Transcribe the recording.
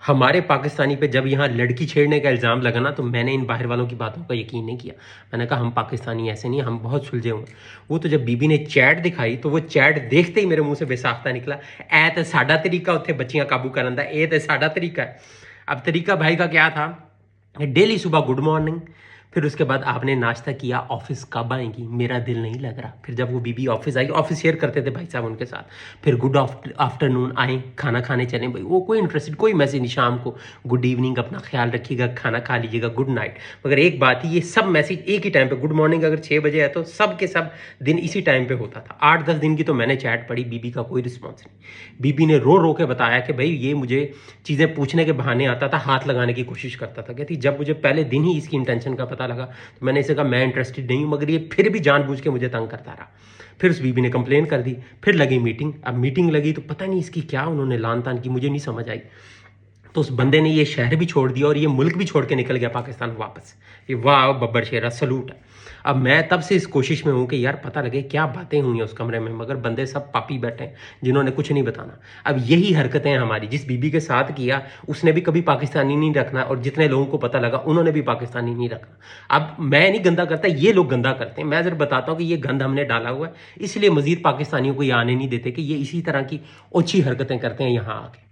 हमारे पाकिस्तानी पे जब यहाँ लड़की छेड़ने का इल्ज़ाम लगा ना, तो मैंने इन बाहर वालों की बातों का यकीन नहीं किया। मैंने कहा हम पाकिस्तानी ऐसे नहीं, हम बहुत सुलझे हुए हैं। वो तो जब बीबी ने चैट दिखाई, तो वो चैट देखते ही मेरे मुंह से बेसाख्ता निकला, ए तो साडा तरीका उत्थे बच्चियां काबू करन दा, ए तो साडा तरीका है। अब तरीका भाई का क्या था, डेली सुबह गुड मॉर्निंग, फिर उसके बाद आपने नाश्ता किया, ऑफिस कब आएंगी, मेरा दिल नहीं लग रहा। फिर जब वो बीबी ऑफिस आई, ऑफिस शेयर करते थे भाई साहब उनके साथ, फिर गुड आफ्टरनून आए, खाना खाने चले भाई, वो कोई इंटरेस्टेड, कोई मैसेज नहीं। शाम को गुड इवनिंग, अपना ख्याल रखिएगा, खाना खा लीजिएगा, गुड नाइट। मगर एक बात ही, ये सब मैसेज एक ही टाइम पे, गुड मॉर्निंग अगर 6 बजे है तो सब के सब दिन इसी टाइम पे होता था। 8-10 दिन की तो मैंने चैट पढ़ी, बीबी का कोई रिस्पॉन्स नहीं। बीबी ने रो रो के बताया कि भाई ये मुझे चीज़ें पूछने के बहाने आता था, हाथ लगाने की कोशिश करता था। कहती जब मुझे पहले दिन ही इसकी इंटेंशन का पता लगा, तो मैंने इसे कहा मैं इंटरेस्टेड नहीं हूं, मगर ये फिर भी जानबूझ के मुझे तंग करता रहा। फिर उस बीबी ने कंप्लेन कर दी, फिर लगी मीटिंग। अब मीटिंग लगी तो पता नहीं इसकी क्या उन्होंने लान तान की, मुझे नहीं समझ आई। तो उस बंदे ने ये शहर भी छोड़ दिया और ये मुल्क भी छोड़ के निकल गया पाकिस्तान वापस। ये वाह बब्बर शेरा, सलूट है। अब मैं तब से इस कोशिश में हूं कि यार पता लगे क्या बातें हुई हैं उस कमरे में, मगर बंदे सब पापी बैठे हैं जिन्होंने कुछ नहीं बताना। अब यही हरकतें हैं हमारी, जिस बीबी के साथ किया उसने भी कभी पाकिस्तानी नहीं रखना, और जितने लोगों को पता लगा उन्होंने भी पाकिस्तानी नहीं रखना। अब मैं नहीं गंदा करता, ये लोग गंदा करते हैं। मैं जरा बताता हूँ कि ये गंद हमने डाला हुआ है, इसलिए मजीद पाकिस्तानियों को ये आने नहीं देते कि ये इसी तरह की ओछी हरकतें करते हैं यहाँ आके।